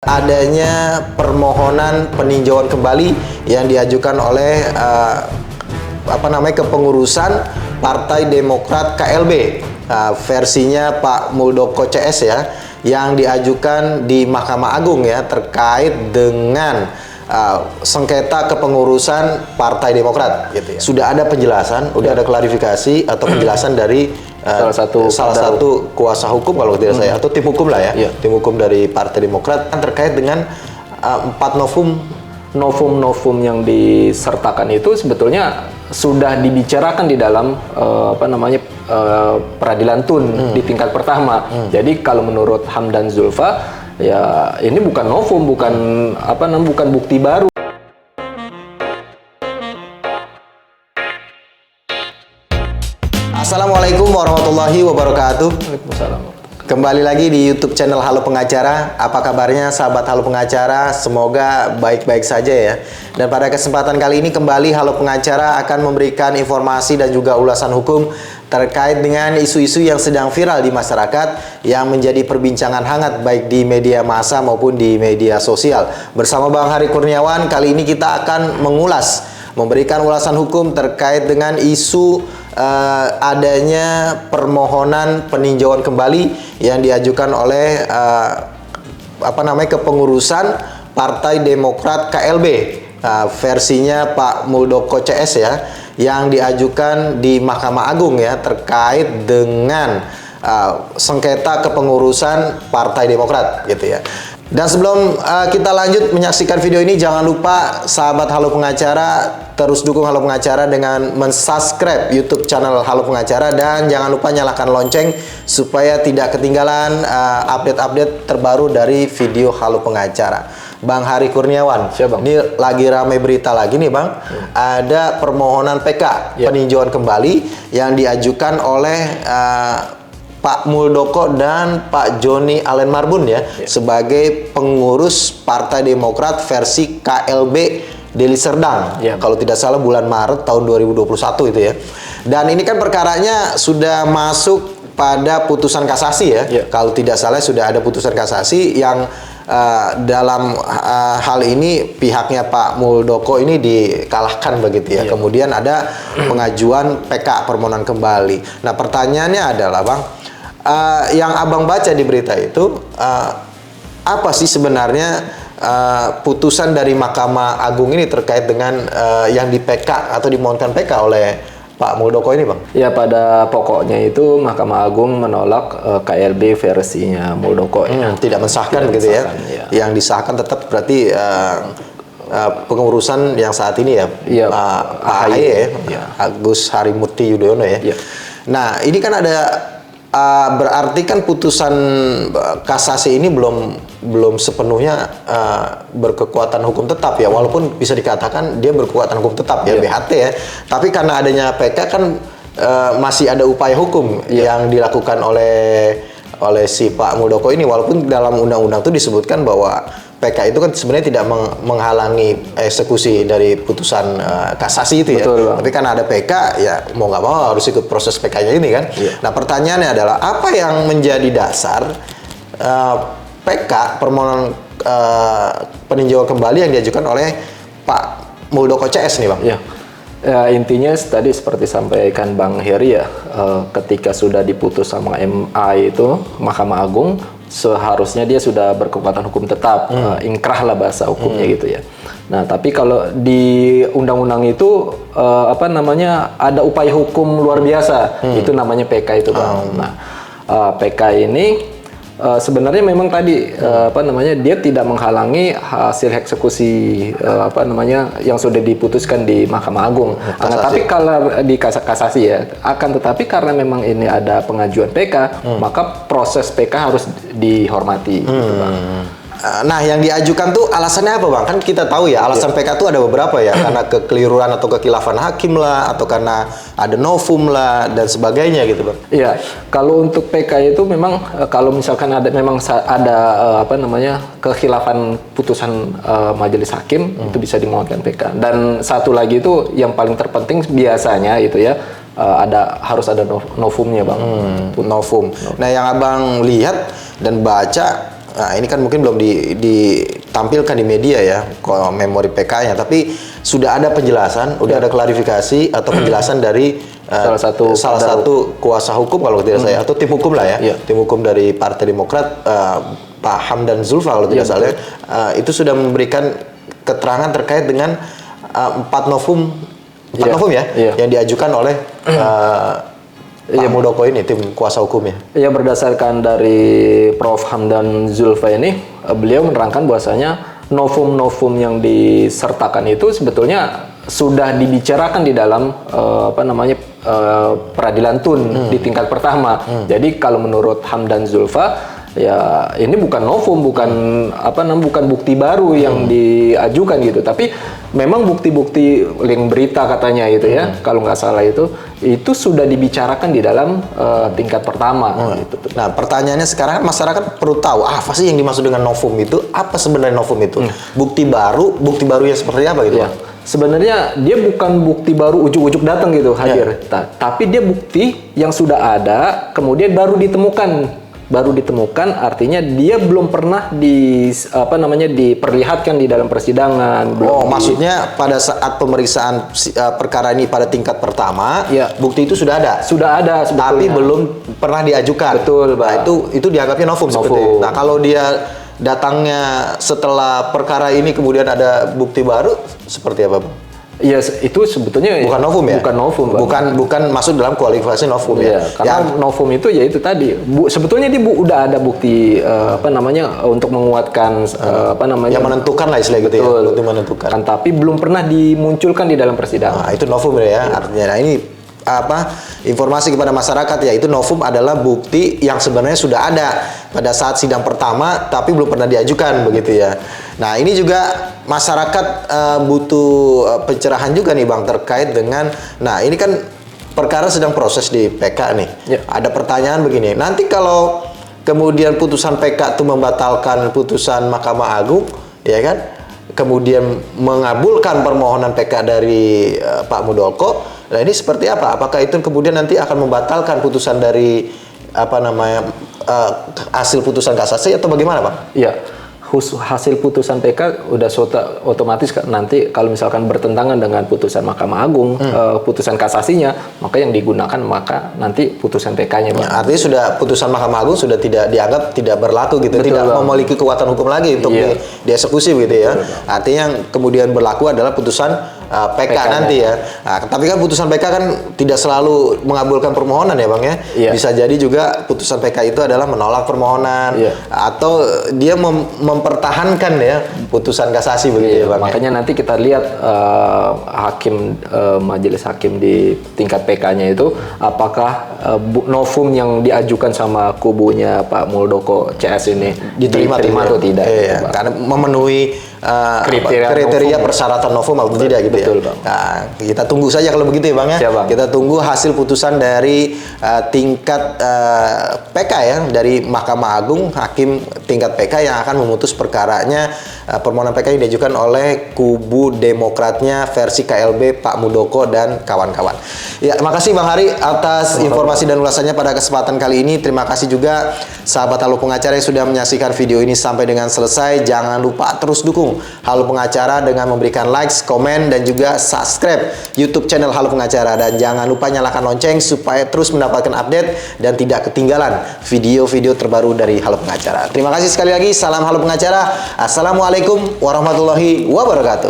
adanya permohonan peninjauan kembali yang diajukan oleh kepengurusan Partai Demokrat KLB, versinya Pak Muldoko CS ya, yang diajukan di Mahkamah Agung ya, terkait dengan sengketa kepengurusan Partai Demokrat gitu ya. Sudah ada penjelasan, sudah ada klarifikasi atau penjelasan dari salah satu kuasa hukum kalau tidak saya, atau tim hukum lah ya, tim hukum dari Partai Demokrat terkait dengan 4 novum yang disertakan itu sebetulnya sudah dibicarakan di dalam peradilan tun di tingkat pertama. Jadi kalau menurut Hamdan Zulfa ya ini bukan novum, bukan bukti baru. Assalamualaikum warahmatullahi wabarakatuh. Waalaikumsalam. Kembali lagi di YouTube channel Halo Pengacara. Apa kabarnya sahabat Halo Pengacara? Semoga baik-baik saja ya. Dan pada kesempatan kali ini kembali Halo Pengacara akan memberikan informasi dan juga ulasan hukum terkait dengan isu-isu yang sedang viral di masyarakat yang menjadi perbincangan hangat baik di media massa maupun di media sosial. Bersama Bang Hari Kurniawan, kali ini kita akan memberikan ulasan hukum terkait dengan isu adanya permohonan peninjauan kembali yang diajukan oleh kepengurusan Partai Demokrat KLB, versinya Pak Muldoko CS ya, yang diajukan di Mahkamah Agung ya, terkait dengan sengketa kepengurusan Partai Demokrat gitu ya. Dan sebelum kita lanjut menyaksikan video ini, jangan lupa sahabat Halo Pengacara terus dukung Halo Pengacara dengan mensubscribe YouTube channel Halo Pengacara, dan jangan lupa nyalakan lonceng supaya tidak ketinggalan update-update terbaru dari video Halo Pengacara. Bang Hari Kurniawan, ini lagi ramai berita lagi nih Bang, ada permohonan PK peninjauan kembali yang diajukan oleh Pak Muldoko dan Pak Joni Allen Marbun ya, sebagai pengurus Partai Demokrat versi KLB Deli Serdang, kalau tidak salah bulan Maret tahun 2021 itu ya. Dan ini kan perkaranya sudah masuk pada putusan kasasi ya, kalau tidak salah sudah ada putusan kasasi yang dalam hal ini pihaknya Pak Muldoko ini dikalahkan begitu ya. Kemudian ada pengajuan PK permohonan kembali. Nah pertanyaannya adalah Bang, yang abang baca di berita itu apa sih sebenarnya putusan dari Mahkamah Agung ini terkait dengan yang di PK atau dimohonkan PK oleh Pak Muldoko ini Bang? Ya pada pokoknya itu Mahkamah Agung menolak KLB versinya Muldoko ya. Tidak mensahkan gitu ya. Yang disahkan tetap berarti pengurusan yang saat ini ya, Pak AHY ya, Agus Harimurti Yudhoyono ya. Nah ini kan ada berarti kan putusan kasasi ini belum sepenuhnya berkekuatan hukum tetap ya, walaupun bisa dikatakan dia berkekuatan hukum tetap ya, BHT ya, tapi karena adanya PK kan masih ada upaya hukum yang dilakukan oleh si Pak Muldoko ini, walaupun dalam undang-undang itu disebutkan bahwa PK itu kan sebenarnya tidak menghalangi eksekusi dari putusan kasasi itu ya. Betul, tapi karena ada PK ya mau nggak mau harus ikut proses PK-nya ini kan. Nah pertanyaannya adalah apa yang menjadi dasar PK permohonan peninjauan kembali yang diajukan oleh Pak Muldoko CS nih Bang? Ya, intinya tadi seperti sampaikan Bang Heri ya, ketika sudah diputus sama MA itu Mahkamah Agung, seharusnya dia sudah berkekuatan hukum tetap, inkrah lah bahasa hukumnya gitu ya. Nah tapi kalau di undang-undang itu ada upaya hukum luar biasa, itu namanya PK itu Bang. Nah PK ini sebenarnya memang tadi dia tidak menghalangi hasil eksekusi yang sudah diputuskan di Mahkamah Agung. Nah, tapi kalau di kasasi ya, akan tetapi karena memang ini ada pengajuan PK, maka proses PK harus dihormati. Gitu, Bang. Nah, yang diajukan tuh alasannya apa Bang? Kan kita tahu ya, alasan PK tuh ada beberapa ya, karena kekeliruan atau kekhilafan hakim lah, atau karena ada novum lah, dan sebagainya gitu Bang. Iya, kalau untuk PK itu memang kalau misalkan ada kekhilafan putusan majelis hakim, itu bisa dimohonkan PK. Dan satu lagi itu yang paling terpenting biasanya itu ya, harus ada novumnya Bang. Novum. Nah, yang Abang lihat dan baca Nah, ini kan mungkin belum ditampilkan di media ya, memori PK-nya, tapi sudah ada penjelasan, udah ada klarifikasi atau penjelasan dari salah satu kuasa hukum kalau tidak saya, atau tim hukum lah ya, tim hukum dari Partai Demokrat, Pak Hamdan Zulfa kalau tidak salah, itu sudah memberikan keterangan terkait dengan 4 novum ya, yang diajukan oleh Pak Muldoko ini, tim kuasa hukumnya. Ya, berdasarkan dari Prof. Hamdan Zulfa ini, beliau menerangkan bahwasanya novum-novum yang disertakan itu sebetulnya sudah dibicarakan di dalam peradilan tun di tingkat pertama. Jadi kalau menurut Hamdan Zulfa, ya ini bukan novum, bukan bukti baru yang diajukan gitu, tapi memang bukti-bukti link berita katanya itu ya, kalau nggak salah itu sudah dibicarakan di dalam tingkat pertama. Gitu. Nah, pertanyaannya sekarang masyarakat perlu tahu apa sih yang dimaksud dengan novum itu? Apa sebenarnya novum itu? Bukti baru yang seperti apa gitu? Ya. Sebenarnya dia bukan bukti baru ujuk-ujuk datang gitu hadir, tapi dia bukti yang sudah ada kemudian baru ditemukan. Artinya dia belum pernah diperlihatkan di dalam persidangan. Maksudnya pada saat pemeriksaan perkara ini pada tingkat pertama, bukti itu sudah ada sebetulnya, tapi belum pernah diajukan. Betul, Pak. Nah, itu dianggapnya novum seperti itu. Nah, kalau dia datangnya setelah perkara ini kemudian ada bukti baru, seperti apa, Bang? Ya, itu sebetulnya bukan novum ya? Bukan novum, Bang. Bukan masuk dalam kualifikasi novum ya. Karena novum itu ya itu tadi. Sebetulnya dia udah ada bukti untuk menguatkan yang menentukan lah istilah gitu ya. Untuk menentukan. Kan, tapi belum pernah dimunculkan di dalam persidangan. Nah, itu novum ya artinya. Nah, ini informasi kepada masyarakat ya, itu novum adalah bukti yang sebenarnya sudah ada pada saat sidang pertama tapi belum pernah diajukan begitu ya. Nah, ini juga masyarakat butuh pencerahan juga nih Bang terkait dengan, nah ini kan perkara sedang proses di PK nih. Ada pertanyaan begini, nanti kalau kemudian putusan PK itu membatalkan putusan Mahkamah Agung, ya kan, kemudian mengabulkan permohonan PK dari Pak Muldoko, nah ini seperti apa? Apakah itu kemudian nanti akan membatalkan putusan dari hasil putusan kasasi atau bagaimana, Bang? Iya. Hasil putusan PK udah otomatis nanti kalau misalkan bertentangan dengan putusan Mahkamah Agung, putusan kasasinya, maka yang digunakan nanti putusan PK-nya. Ya, artinya sudah putusan Mahkamah Agung sudah dianggap tidak berlaku gitu. Betul, tidak memiliki kekuatan hukum lagi untuk dieksekusi gitu ya. Betul, artinya yang kemudian berlaku adalah putusan PK nanti ya. Nah, tapi kan putusan PK kan tidak selalu mengabulkan permohonan ya Bang ya. Bisa jadi juga putusan PK itu adalah menolak permohonan atau dia mempertahankan ya putusan kasasi begitu ya Bang. Makanya nanti kita lihat majelis hakim di tingkat PK-nya itu apakah novum yang diajukan sama kubunya Pak Muldoko CS ini diterima atau tidak. Karena memenuhi kriteria persyaratan novum atau tidak gitu. Betul, ya. Bang. Nah, kita tunggu saja kalau begitu ya Bang ya. Bang. Kita tunggu hasil putusan dari tingkat PK ya, dari Mahkamah Agung, hakim tingkat PK yang akan memutus perkaranya, permohonan PK yang diajukan oleh kubu Demokratnya versi KLB Pak Muldoko dan kawan-kawan. Ya, makasih Bang Hari atas informasi dan ulasannya pada kesempatan kali ini. Terima kasih juga sahabat Halo Pengacara yang sudah menyaksikan video ini sampai dengan selesai. Jangan lupa terus dukung Halo Pengacara dengan memberikan likes, komen, dan juga subscribe YouTube channel Halo Pengacara. Dan jangan lupa nyalakan lonceng supaya terus mendapatkan update dan tidak ketinggalan video-video terbaru dari Halo Pengacara. Terima kasih sekali lagi. Salam Halo Pengacara. Assalamualaikum warahmatullahi wabarakatuh.